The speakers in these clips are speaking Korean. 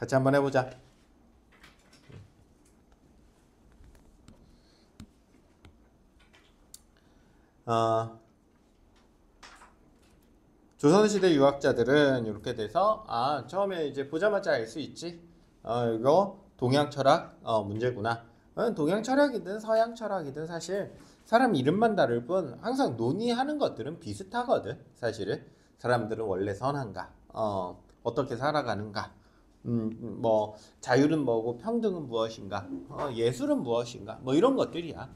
같이 한번 해보자. 조선시대 유학자들은 이렇게 돼서 처음에 이제 보자마자 알 수 있지. 이거 동양 철학 문제구나. 동양 철학이든 서양 철학이든 사실 사람 이름만 다를 뿐 항상 논의하는 것들은 비슷하거든. 사실은 사람들은 원래 선한가, 어떻게 살아가는가, 뭐 자유는 뭐고 평등은 무엇인가, 예술은 무엇인가, 뭐 이런 것들이야.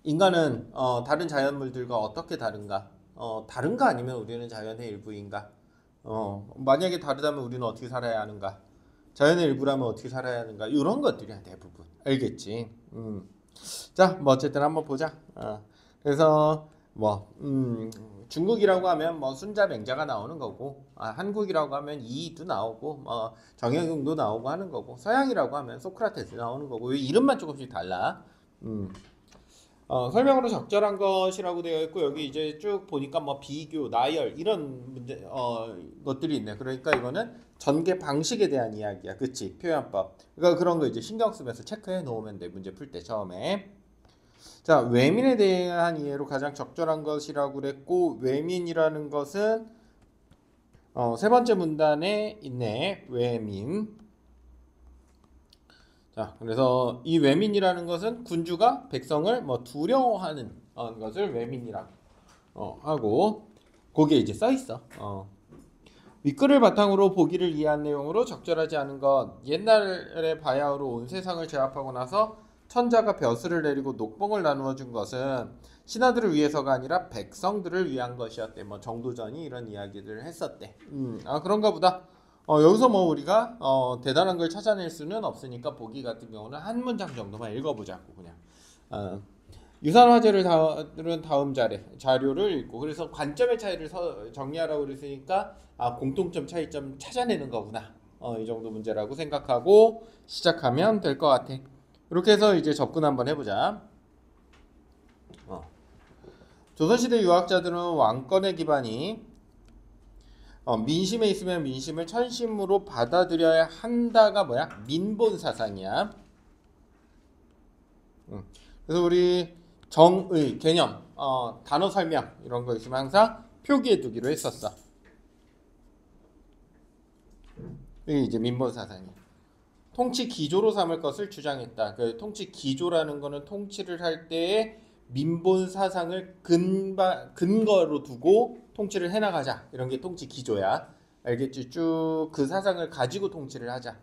인간은 다른 자연물들과 어떻게 다른가? 다른가 아니면 우리는 자연의 일부인가? 만약에 다르다면 우리는 어떻게 살아야 하는가? 자연의 일부라면 어떻게 살아야 하는가? 이런 것들이야 대부분. 알겠지? 자, 뭐 어쨌든 한번 보자. 그래서 뭐 중국이라고 하면 뭐 순자 맹자가 나오는 거고, 한국이라고 하면 이이도 나오고, 정약용도 나오고 하는 거고, 서양이라고 하면 소크라테스 나오는 거고, 이름만 조금씩 달라. 설명으로 적절한 것이라고 되어 있고, 여기 이제 쭉 보니까 뭐 비교, 나열 이런 문제 것들이 있네. 그러니까 이거는 전개 방식에 대한 이야기야. 그치? 표현법. 그러니까 그런 거 이제 신경 쓰면서 체크해 놓으면 돼. 문제 풀 때 처음에. 자, 외민에 대한 이해로 가장 적절한 것이라고 그랬고, 외민이라는 것은 세 번째 문단에 있네. 외민. 자, 그래서 이 외민이라는 것은 군주가 백성을 뭐 두려워하는 것을 외민이라고 하고, 거기에 이제 써 있어. 윗글을 바탕으로 보기를 이해한 내용으로 적절하지 않은 것. 옛날에 바야흐로 온 세상을 제압하고 나서 천자가 벼슬을 내리고 녹봉을 나누어 준 것은 신하들을 위해서가 아니라 백성들을 위한 것이었대. 뭐 정도전이 이런 이야기들을 했었대. 그런가 보다. 여기서 뭐 우리가 대단한 걸 찾아낼 수는 없으니까 보기 같은 경우는 한 문장 정도만 읽어보자고 그냥. 유산 화제를 다룬 다음 자료를 읽고, 그래서 관점의 차이를 정리하라고 그랬으니까 공통점 차이점 찾아내는 거구나. 이 정도 문제라고 생각하고 시작하면 될 것 같아. 이렇게 해서 이제 접근 한번 해보자. 조선시대 유학자들은 왕권의 기반이 민심에 있으면 민심을 천심으로 받아들여야 한다가 뭐야? 민본 사상이야. 그래서 우리 정의, 개념, 단어 설명 이런 거 있으면 항상 표기해 두기로 했었어. 이게 이제 민본 사상이야. 통치 기조로 삼을 것을 주장했다. 그 통치 기조라는 거는 통치를 할 때에 민본 사상을 근거로 두고 통치를 해나가자. 이런 게 통치 기조야. 알겠지? 쭉 그 사상을 가지고 통치를 하자.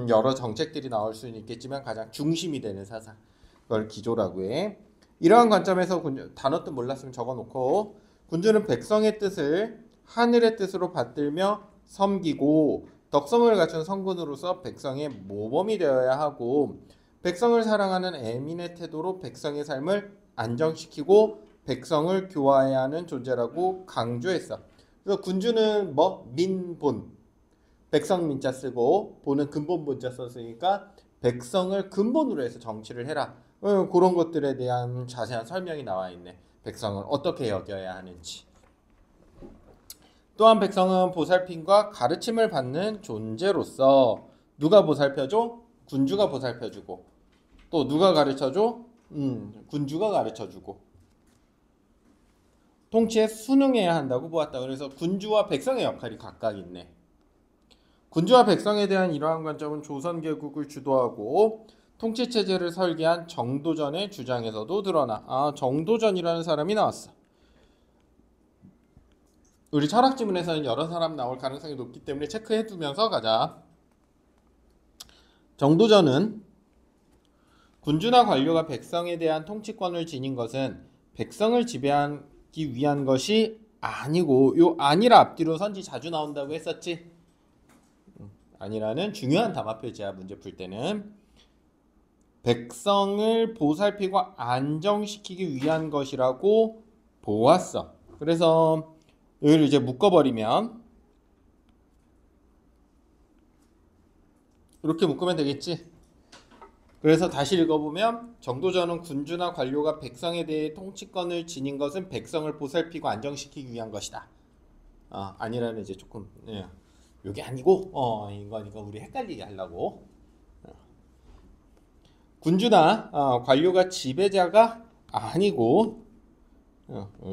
여러 정책들이 나올 수는 있겠지만 가장 중심이 되는 사상. 그걸 기조라고 해. 이러한 관점에서 단어 뜻 몰랐으면 적어놓고, 군주는 백성의 뜻을 하늘의 뜻으로 받들며 섬기고 덕성을 갖춘 성군으로서 백성의 모범이 되어야 하고, 백성을 사랑하는 애민의 태도로 백성의 삶을 안정시키고 백성을 교화해야 하는 존재라고 강조했어. 그래서 군주는 뭐 민본, 백성 민자 쓰고 본은 근본 본자 썼으니까 백성을 근본으로 해서 정치를 해라. 그런 것들에 대한 자세한 설명이 나와 있네. 백성을 어떻게 여겨야 하는지. 또한 백성은 보살핌과 가르침을 받는 존재로서 누가 보살펴줘? 군주가 보살펴주고, 또 누가 가르쳐줘? 군주가 가르쳐주고, 통치에 순응해야 한다고 보았다. 그래서 군주와 백성의 역할이 각각 있네. 군주와 백성에 대한 이러한 관점은 조선개국을 주도하고 통치체제를 설계한 정도전의 주장에서도 드러나. 정도전이라는 사람이 나왔어. 우리 철학 지문에서는 여러 사람 나올 가능성이 높기 때문에 체크해 두면서 가자. 정도전은 군주나 관료가 백성에 대한 통치권을 지닌 것은 백성을 지배하기 위한 것이 아니고, 요 아니라 앞뒤로 선지 자주 나온다고 했었지. 아니라는 중요한 담화 표지야. 문제 풀 때는 백성을 보살피고 안정시키기 위한 것이라고 보았어. 그래서 여기를 이제 묶어버리면 이렇게 묶으면 되겠지. 그래서 다시 읽어보면 정도전은 군주나 관료가 백성에 대해 통치권을 지닌 것은 백성을 보살피고 안정시키기 위한 것이다. 아니라는 이제 조금 요게 아니고 이거 우리 헷갈리게 하려고. 군주나 관료가 지배자가 아니고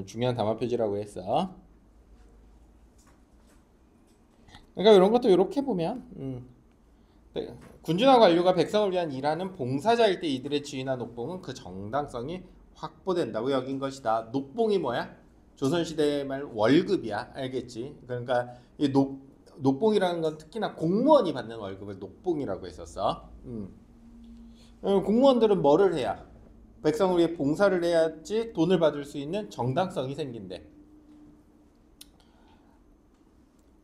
중요한 담화 표지라고 했어. 그러니까 이런 것도 이렇게 보면 네, 군주나 관료가 백성을 위한 일하는 봉사자일 때 이들의 지위나 녹봉은 그 정당성이 확보된다고 여긴 것이다. 녹봉이 뭐야? 조선시대 말 월급이야. 알겠지? 그러니까 이 녹봉이라는 건 특히나 공무원이 받는 월급을 녹봉이라고 했었어. 공무원들은 뭐를 해야? 백성을 위해 봉사를 해야지 돈을 받을 수 있는 정당성이 생긴대.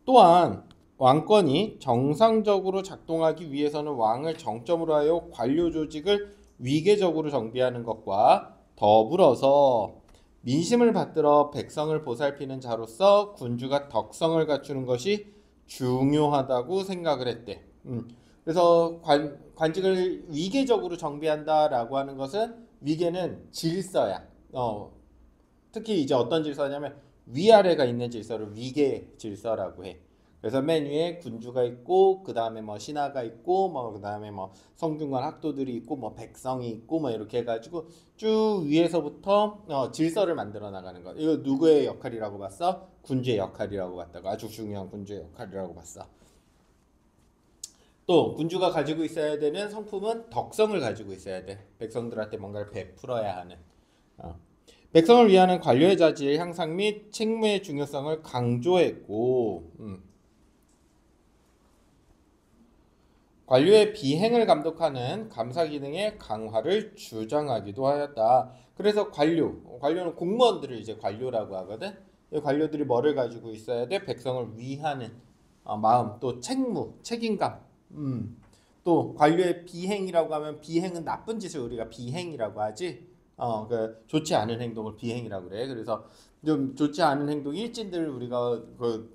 또한 왕권이 정상적으로 작동하기 위해서는 왕을 정점으로 하여 관료 조직을 위계적으로 정비하는 것과 더불어서 민심을 받들어 백성을 보살피는 자로서 군주가 덕성을 갖추는 것이 중요하다고 생각을 했대. 그래서 관직을 위계적으로 정비한다라고 하는 것은 위계는 질서야. 특히 이제 어떤 질서냐면 위아래가 있는 질서를 위계 질서라고 해. 그래서 맨 위에 군주가 있고 그 다음에 뭐 신하가 있고 뭐 그 다음에 뭐 성균관 학도들이 있고 뭐 백성이 있고 뭐 이렇게 해가지고 쭉 위에서부터 질서를 만들어 나가는 거. 이거 누구의 역할이라고 봤어? 군주의 역할이라고 봤다고. 아주 중요한 군주의 역할이라고 봤어. 또 군주가 가지고 있어야 되는 성품은 덕성을 가지고 있어야 돼. 백성들한테 뭔가를 베풀어야 하는. 백성을 위하는 관료의 자질의 향상 및 책무의 중요성을 강조했고 관료의 비행을 감독하는 감사 기능의 강화를 주장하기도 하였다. 그래서 관료는 공무원들을 이제 관료라고 하거든. 이 관료들이 뭐를 가지고 있어야 돼? 백성을 위하는 마음, 또 책무, 책임감. 또 관료의 비행이라고 하면 비행은 나쁜 짓을 우리가 비행이라고 하지. 좋지 않은 행동을 비행이라고 그래. 그래서 좀 좋지 않은 행동 일진들 우리가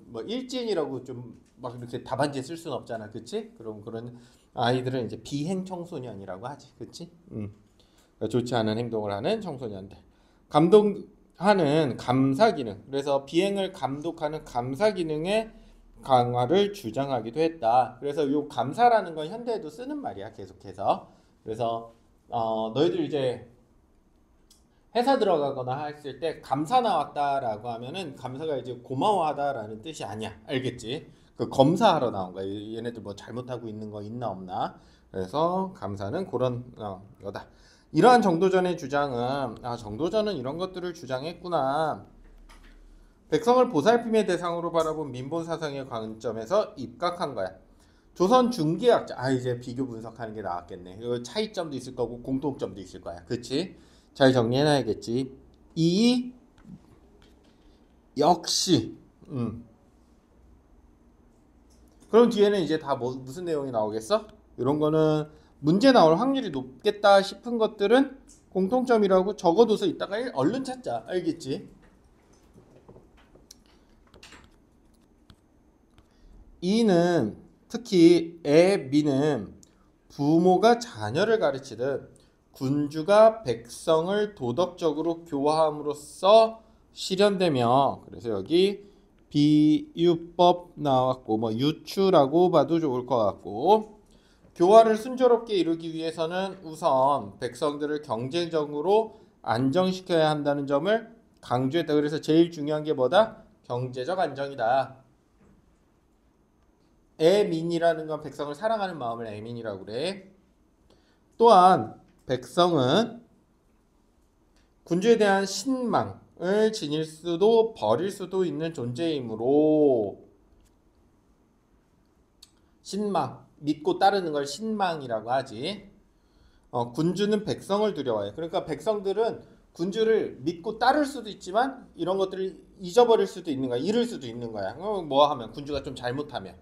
뭐 일진이라고 좀 막 이렇게 답안지에 쓸 수는 없잖아, 그렇지? 그럼 그런 아이들은 이제 비행 청소년이라고 하지, 그렇지? 그러니까 좋지 않은 행동을 하는 청소년들. 감독하는 감사 기능. 그래서 비행을 감독하는 감사 기능의 강화를 주장하기도 했다. 그래서 요 감사라는 건 현대에도 쓰는 말이야, 계속해서. 그래서 너희들 이제 회사 들어가거나 했을 때 감사 나왔다라고 하면은 감사가 이제 고마워하다라는 뜻이 아니야. 알겠지? 그 검사하러 나온 거야. 얘네들 뭐 잘못하고 있는 거 있나 없나. 그래서 감사는 그런 거다. 이러한 정도전의 주장은 정도전은 이런 것들을 주장했구나. 백성을 보살핌의 대상으로 바라본 민본 사상의 관점에서 입각한 거야. 조선 중개학자. 이제 비교 분석하는 게 나왔겠네. 이거 차이점도 있을 거고 공통점도 있을 거야. 그렇지? 잘 정리해놔야겠지. 이 역시 그럼 뒤에는 이제 다 무슨 내용이 나오겠어? 이런 거는 문제 나올 확률이 높겠다 싶은 것들은 공통점이라고 적어둬서 이따가 얼른 찾자. 알겠지? 이는 특히 미는 부모가 자녀를 가르치듯 군주가 백성을 도덕적으로 교화함으로써 실현되며, 그래서 여기 비유법 나왔고 뭐 유추라고 봐도 좋을 것 같고, 교화를 순조롭게 이루기 위해서는 우선 백성들을 경제적으로 안정시켜야 한다는 점을 강조했다. 그래서 제일 중요한 게 뭐다? 경제적 안정이다. 애민이라는 건 백성을 사랑하는 마음을 애민이라고 그래. 또한 백성은 군주에 대한 신망을 지닐 수도 버릴 수도 있는 존재이므로, 신망, 믿고 따르는 걸 신망이라고 하지. 군주는 백성을 두려워해. 그러니까 백성들은 군주를 믿고 따를 수도 있지만 이런 것들을 잊어버릴 수도 있는 거야. 잃을 수도 있는 거야. 뭐 하면 군주가 좀 잘못하면.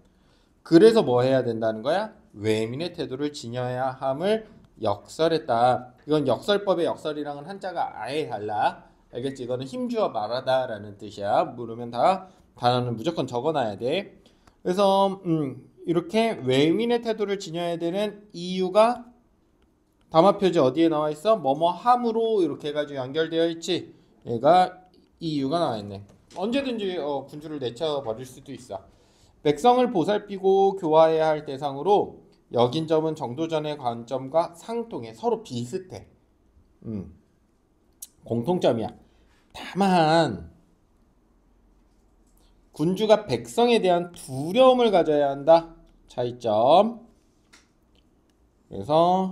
그래서 뭐 해야 된다는 거야? 외민의 태도를 지녀야 함을 역설했다. 이건 역설법의 역설이랑은 한자가 아예 달라. 알겠지? 이거는 힘주어 말하다라는 뜻이야. 물으면 다 단어는 무조건 적어놔야 돼. 그래서 이렇게 외민의 태도를 지녀야 되는 이유가 담화표지 어디에 나와 있어? 뭐뭐 함으로 이렇게 해가지고 연결되어 있지. 얘가 이유가 나와 있네. 언제든지 군주를 내쳐버릴 수도 있어. 백성을 보살피고 교화해야 할 대상으로 여긴 점은 정도전의 관점과 상통해. 서로 비슷해. 공통점이야. 다만 군주가 백성에 대한 두려움을 가져야 한다. 차이점. 그래서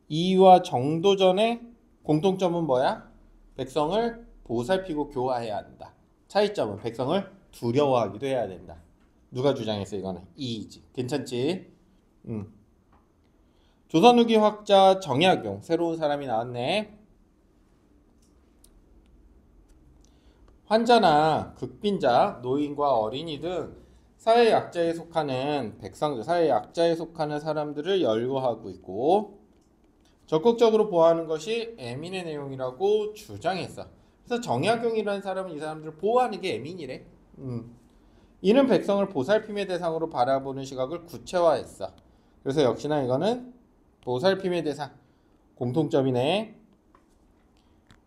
이와 정도전의 공통점은 뭐야? 백성을 보살피고 교화해야 한다. 차이점은 백성을 두려워하기도 해야 된다. 누가 주장했어? 이거는 이이지. 괜찮지? 조선 후기 학자 정약용, 새로운 사람이 나왔네. 환자나 극빈자, 노인과 어린이 등 사회 약자에 속하는 백성들, 사회 약자에 속하는 사람들을 열거하고 있고 적극적으로 보호하는 것이 애민의 내용이라고 주장했어. 그래서 정약용이라는 사람은 이 사람들을 보호하는 게 애민이래. 이는 백성을 보살핌의 대상으로 바라보는 시각을 구체화했어. 그래서 역시나 이거는 보살핌의 대상 공통점이네.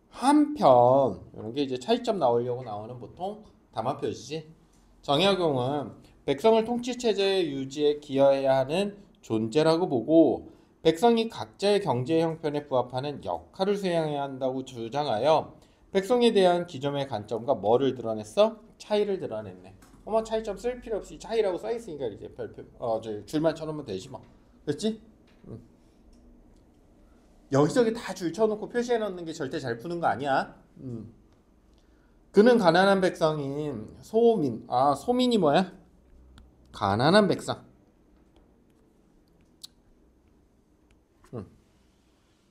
한편 이런 게 이제 차이점 나오려고 나오는 보통 담화표시지. 정약용은 백성을 통치 체제 유지에 기여해야 하는 존재라고 보고 백성이 각자의 경제 형편에 부합하는 역할을 수행해야 한다고 주장하여 백성에 대한 기존의 관점과 뭐를 드러냈어? 차이를 드러냈네. 어머 차이점 쓸 필요 없이 차이라고 써 있으니까 이제 별표 줄만 쳐놓으면 되지 뭐. 그렇지? 여기저기 다 줄 쳐놓고 표시해 놓는 게 절대 잘 푸는 거 아니야. 그는 가난한 백성인 소민. 소민이 뭐야? 가난한 백성.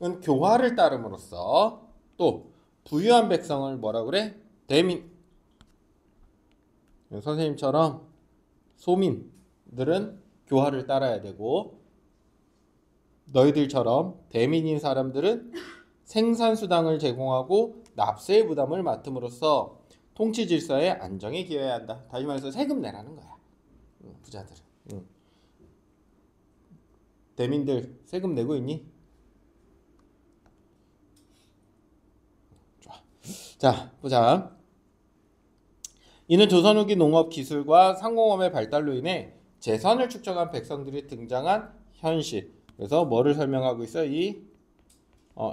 은 교화를 따름으로써 또 부유한 백성을 뭐라 그래? 대민. 선생님처럼 소민들은 교화를 따라야 되고 너희들처럼 대민인 사람들은 생산수당을 제공하고 납세의 부담을 맡음으로써 통치 질서의 안정에 기여해야 한다. 다시 말해서 세금 내라는 거야. 부자들은. 대민들 세금 내고 있니? 좋아. 자, 보자. 이는 조선 후기 농업 기술과 상공업의 발달로 인해 재산을 축적한 백성들이 등장한 현실. 그래서 뭐를 설명하고 있어? 이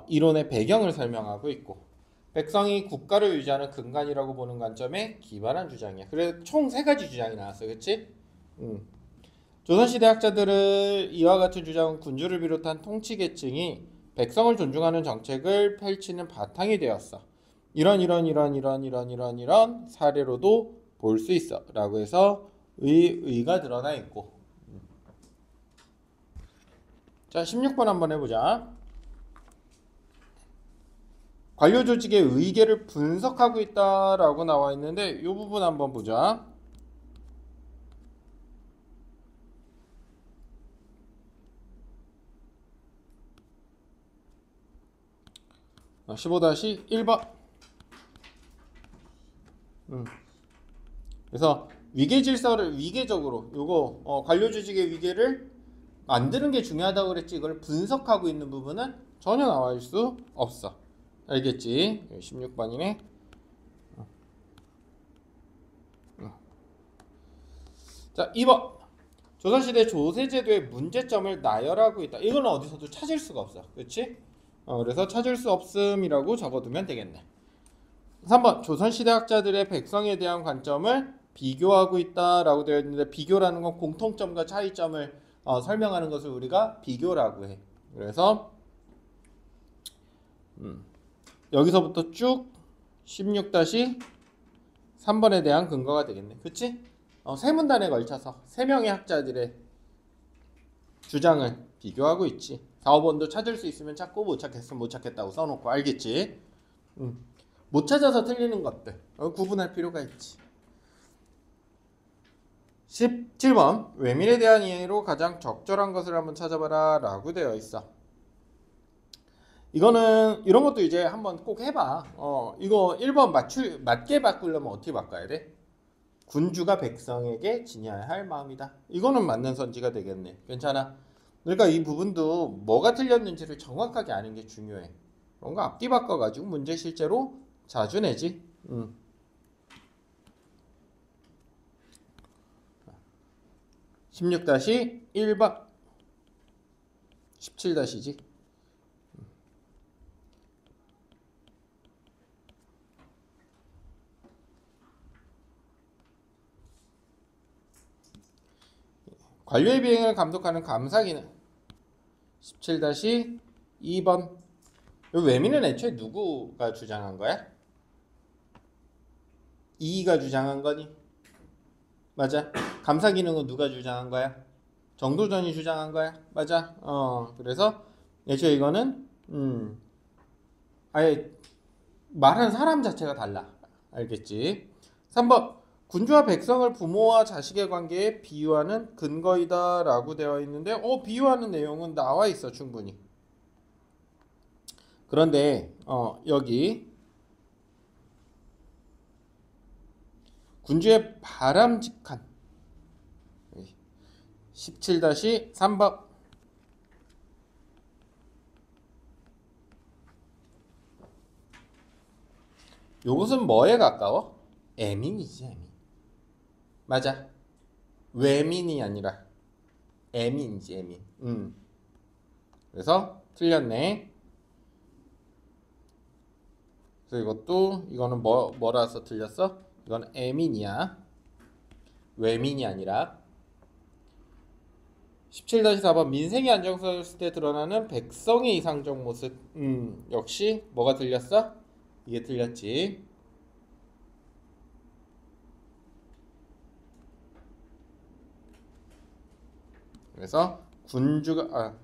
이론의 배경을 설명하고 있고 백성이 국가를 유지하는 근간이라고 보는 관점에 기반한 주장이야. 그래서 총 3가지 주장이 나왔어. 그렇지? 조선시대 학자들은 이와 같은 주장은 군주를 비롯한 통치계층이 백성을 존중하는 정책을 펼치는 바탕이 되었어. 이런 사례로도 볼 수 있어 라고 해서 의가 드러나 있고. 자, 16번 한번 해보자. 관료 조직의 의계를 분석하고 있다라고 나와 있는데 이 부분 한번 보자. 15-1번. 그래서 위계 질서를 위계적으로 요거 관료 조직의 위계를 만드는 게 중요하다고 그랬지. 이걸 분석하고 있는 부분은 전혀 나와 있을 수 없어. 알겠지? 16번이네. 자, 2번. 조선시대 조세제도의 문제점을 나열하고 있다. 이건 어디서도 찾을 수가 없어. 그렇지? 그래서 찾을 수 없음이라고 적어두면 되겠네. 3번. 조선시대 학자들의 백성에 대한 관점을 비교하고 있다라고 되어 있는데 비교라는 건 공통점과 차이점을 설명하는 것을 우리가 비교라고 해. 그래서 여기서부터 쭉 16-3번에 대한 근거가 되겠네. 그치? 세 문단에 걸쳐서 3명의 학자들의 주장을 비교하고 있지. 4, 5번도 찾을 수 있으면 찾고 못 찾겠으면 못 찾겠다고 써놓고. 알겠지? 못 찾아서 틀리는 것들 구분할 필요가 있지. 17번. 외밀에 대한 이해로 가장 적절한 것을 한번 찾아봐라 라고 되어 있어. 이거는 이런 것도 이제 한번 꼭 해봐. 이거 1번 맞게 바꾸려면 어떻게 바꿔야 돼? 군주가 백성에게 지녀야 할 마음이다. 이거는 맞는 선지가 되겠네. 괜찮아. 그러니까 이 부분도 뭐가 틀렸는지를 정확하게 아는 게 중요해. 그런 거 앞뒤 바꿔가지고 문제 실제로 자주 내지. 16-1번 17-지. 관료의 비행을 감독하는 감사기능 17-2번. 외민은 애초에 누구가 주장한 거야? 이가 주장한 거니? 맞아. 감사기능은 누가 주장한 거야? 정도전이 주장한 거야? 맞아. 그래서 애초에 이거는 아예 말하는 사람 자체가 달라. 알겠지? 3번. 군주와 백성을 부모와 자식의 관계에 비유하는 근거이다 라고 되어 있는데 비유하는 내용은 나와 있어 충분히. 그런데 여기 군주의 바람직한 17-3번. 요것은 뭐에 가까워? 애민이지 애민. 맞아. 외민이 아니라 애민이지 애민. 그래서 틀렸네. 그래서 이거는 뭐라서 틀렸어? 이건 애민이야. 외민이 아니라. 17-4번 민생이 안정되었을 때 드러나는 백성의 이상적 모습. 역시 뭐가 틀렸어? 이게 틀렸지. 그래서 군주가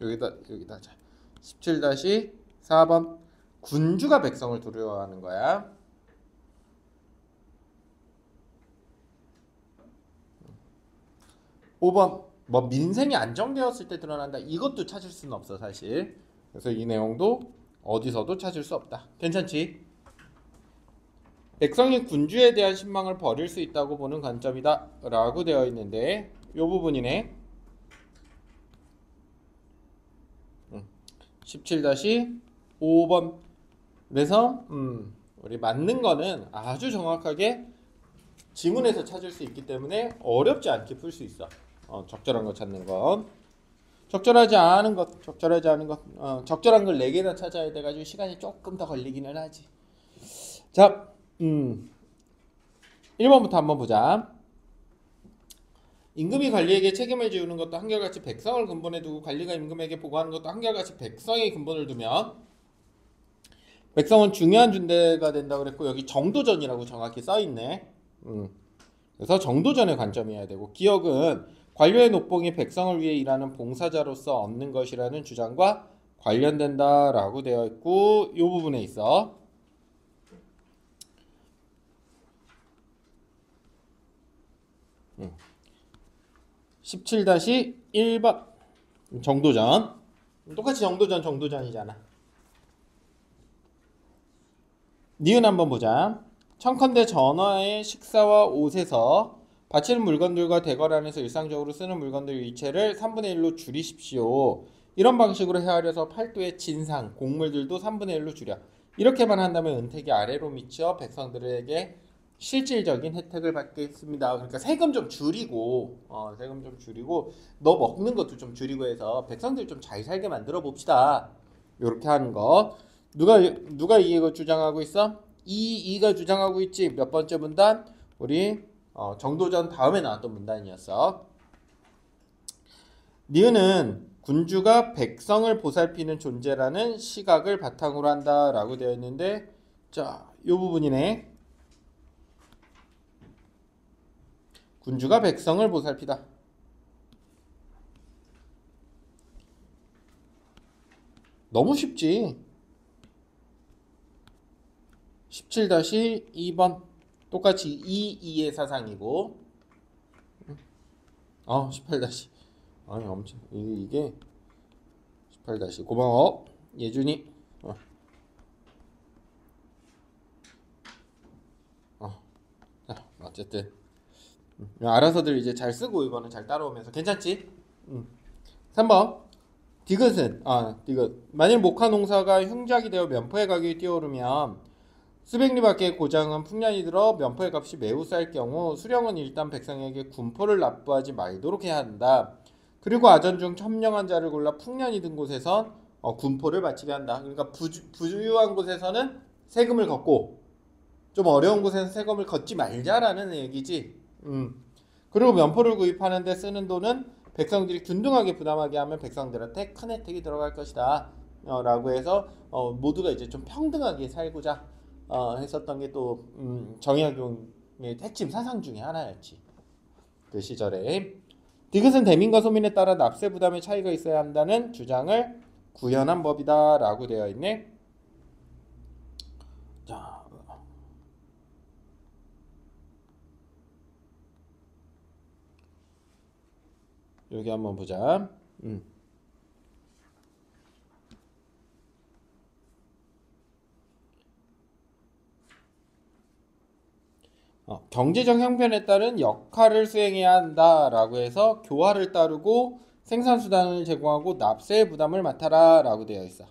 여기다 자. 17-4번 군주가 백성을 두려워하는 거야. 5번 뭐 민생이 안정되었을 때 드러난다. 이것도 찾을 수는 없어 사실. 그래서 이 내용도 어디서도 찾을 수 없다. 괜찮지? 백성이 군주에 대한 신망을 버릴 수 있다고 보는 관점이다 라고 되어 있는데 이 부분이네. 17-5번. 그래서 우리 맞는 거는 아주 정확하게 지문에서 찾을 수 있기 때문에 어렵지 않게 풀 수 있어. 적절한 거 찾는 건. 적절하지 않은 것, 적절한 걸 4개나 찾아야 돼가지고 시간이 조금 더 걸리기는 하지. 자, 1번부터 한번 보자. 임금이 관리에게 책임을 지우는 것도 한결같이 백성을 근본에 두고 관리가 임금에게 보고하는 것도 한결같이 백성의 근본을 두면 백성은 중요한 존재가 된다고 그랬고 여기 정도전이라고 정확히 써있네. 그래서 정도전의 관점이어야 되고 기역은 관료의 녹봉이 백성을 위해 일하는 봉사자로서 얻는 것이라는 주장과 관련된다라고 되어 있고 이 부분에 있어. 17-1번 정도전. 똑같이 정도전이잖아. 니은 한번 보자. 청컨대 전화의 식사와 옷에서 바치는 물건들과 대궐 안에서 일상적으로 쓰는 물건들 일체를 3분의 1로 줄이십시오. 이런 방식으로 헤아려서 팔도의 진상, 곡물들도 3분의 1로 줄여. 이렇게만 한다면 은택이 아래로 미쳐 백성들에게 실질적인 혜택을 받겠습니다. 그러니까 세금 좀 줄이고 너 먹는 것도 좀 줄이고 해서 백성들 좀 잘 살게 만들어 봅시다. 이렇게 하는 거. 누가 이걸 주장하고 있어? 이가 주장하고 있지. 몇 번째 문단? 우리 정도전 다음에 나왔던 문단이었어. 니은은 군주가 백성을 보살피는 존재라는 시각을 바탕으로 한다라고 되어 있는데 자, 이 부분이네. 군주가 백성을 보살피다. 너무 쉽지. 17-2번 똑같이 이의 사상이고 18- 아니 엄청 이게 18- 고마워 예준이. 자, 어쨌든 알아서들 이제 잘 쓰고 이거는 잘 따라오면서 괜찮지? 3번 디귿은 디귿 만일 목화 농사가 흉작이 되어 면포의 가격이 뛰어오르면 수백리 밖의 고장은 풍년이 들어 면포의 값이 매우 쌀 경우 수령은 일단 백성에게 군포를 납부하지 말도록 해야 한다. 그리고 아전 중 현명한 자를 골라 풍년이 든 곳에선 군포를 바치게 한다. 그러니까 부유한 곳에서는 세금을 걷고 좀 어려운 곳에서 세금을 걷지 말자라는 얘기지. 그리고 면포를 구입하는 데 쓰는 돈은 백성들이 균등하게 부담하게 하면 백성들한테 큰 혜택이 들어갈 것이다. 라고 해서 모두가 이제 좀 평등하게 살고자 했었던 게 또 정약용의 핵심 사상 중에 하나였지. 그 시절에. 디귿은 대민과 소민에 따라 납세 부담의 차이가 있어야 한다는 주장을 구현한 법이다 라고 되어 있네. 자, 여기 한번 보자. 경제적 형편에 따른 역할을 수행해야 한다라고 해서 교화를 따르고 생산수단을 제공하고 납세의 부담을 맡아라 라고 되어 있어.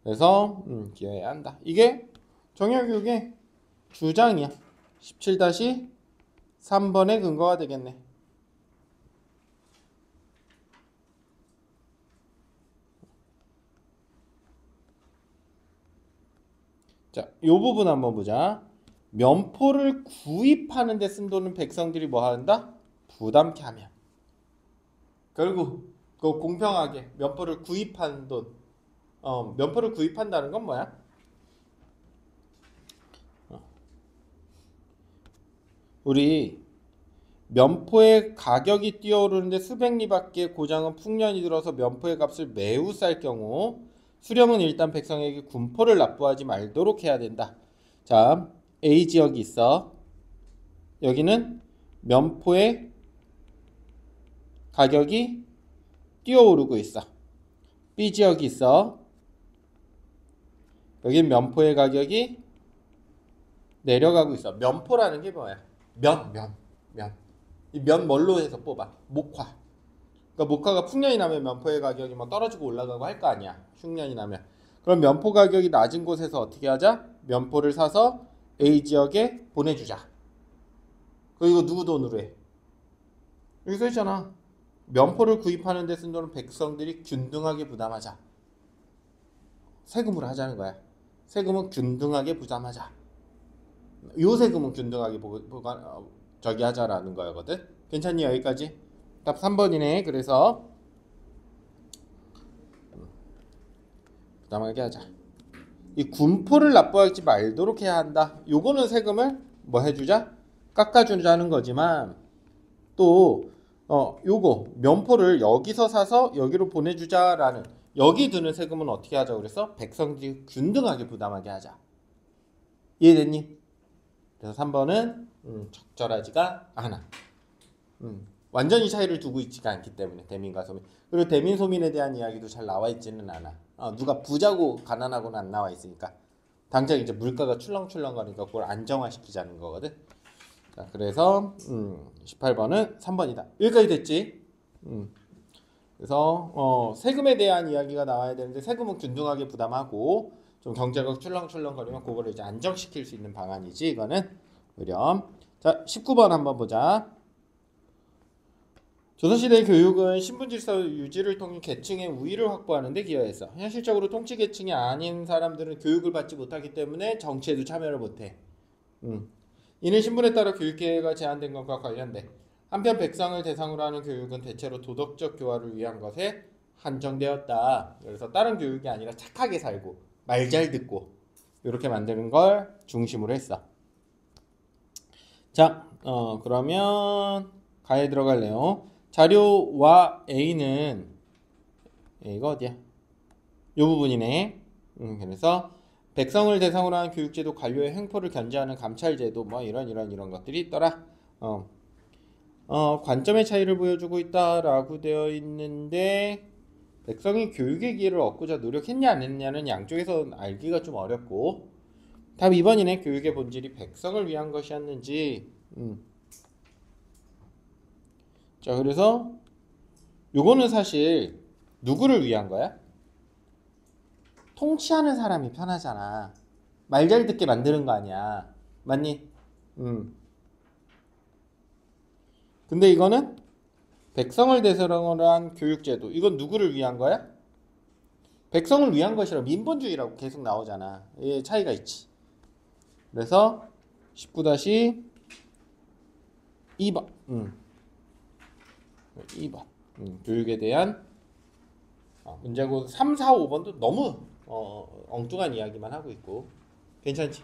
그래서 기여해야 한다. 이게 정약교육의 주장이야. 17-3번의 근거가 되겠네. 자, 요 부분 한번 보자. 면포를 구입하는 데 쓴 돈은 백성들이 뭐 한다? 부담케 하면. 결국 그 공평하게 면포를 구입한 돈. 면포를 구입한다는 건 뭐야? 우리 면포의 가격이 뛰어오르는데 수백리 밖의 고장은 풍년이 들어서 면포의 값을 매우 쌀 경우 수령은 일단 백성에게 군포를 납부하지 말도록 해야 된다. 자, A 지역이 있어. 여기는 면포의 가격이 뛰어오르고 있어. B 지역이 있어. 여긴 면포의 가격이 내려가고 있어. 면포라는 게 뭐야? 면. 이 면 뭘로 해서 뽑아? 목화. 그러니까 목화가 풍년이 나면 면포의 가격이 뭐 떨어지고 올라가고 할 거 아니야. 흉년이 나면. 그럼 면포 가격이 낮은 곳에서 어떻게 하자? 면포를 사서 A 지역에 보내주자. 그리고 누구 돈으로 해? 여기 써있잖아. 면포를 구입하는 데 쓴 돈은 백성들이 균등하게 부담하자. 세금으로 하자는 거야. 세금은 균등하게 부담하자. 요 세금은 균등하게 저기 하자라는 거거든. 괜찮니? 여기까지? 답 3번이네. 그래서 부담하게 하자. 이 군포를 납부하지 말도록 해야 한다. 요거는 세금을 뭐 해주자? 깎아주자는 거지만 또 요거 면포를 여기서 사서 여기로 보내주자라는 여기 드는 세금은 어떻게 하자고 그랬어? 백성들이 균등하게 부담하게 하자. 이해됐니? 그래서 3번은 적절하지가 않아. 완전히 차이를 두고 있지가 않기 때문에 대민과 소민. 그리고 대민 소민에 대한 이야기도 잘 나와 있지는 않아. 누가 부자고 가난하고는 안 나와 있으니까 당장 이제 물가가 출렁출렁 거니까 그걸 안정화시키자는 거거든. 자, 그래서 18번은 3번이다. 여기까지 됐지? 그래서 세금에 대한 이야기가 나와야 되는데 세금은 균등하게 부담하고 좀 경제가 출렁출렁거리면 그거를 이제 안정시킬 수 있는 방안이지. 이거는 의렴. 자, 19번 한번 보자. 조선시대 교육은 신분질서 유지를 통해 계층의 우위를 확보하는 데 기여했어. 현실적으로 통치 계층이 아닌 사람들은 교육을 받지 못하기 때문에 정치에도 참여를 못해. 이는 신분에 따라 교육기회가 제한된 것과 관련돼. 한편 백성을 대상으로 하는 교육은 대체로 도덕적 교화를 위한 것에 한정되었다. 그래서 다른 교육이 아니라 착하게 살고 말 잘 듣고 이렇게 만드는 걸 중심으로 했어. 자, 그러면 가에 들어갈래요. 자료와 A는 A가 어디야? 요 부분이네. 그래서 백성을 대상으로 한 교육제도 관료의 횡포를 견제하는 감찰제도 뭐 이런 것들이 있더라. 관점의 차이를 보여주고 있다라고 되어 있는데 백성이 교육의 기회를 얻고자 노력했냐 안 했냐는 양쪽에서 알기가 좀 어렵고 답 2번이네. 교육의 본질이 백성을 위한 것이었는지. 자, 그래서 요거는 사실 누구를 위한 거야? 통치하는 사람이 편하잖아. 말 잘 듣게 만드는 거 아니야. 맞니? 근데 이거는 백성을 대상으로 한 교육제도. 이건 누구를 위한 거야? 백성을 위한 것이라고 민본주의라고 계속 나오잖아. 이 차이가 있지. 그래서 19-2번 2번 교육에 대한 문제고 3, 4, 5번도 너무 엉뚱한 이야기만 하고 있고 괜찮지?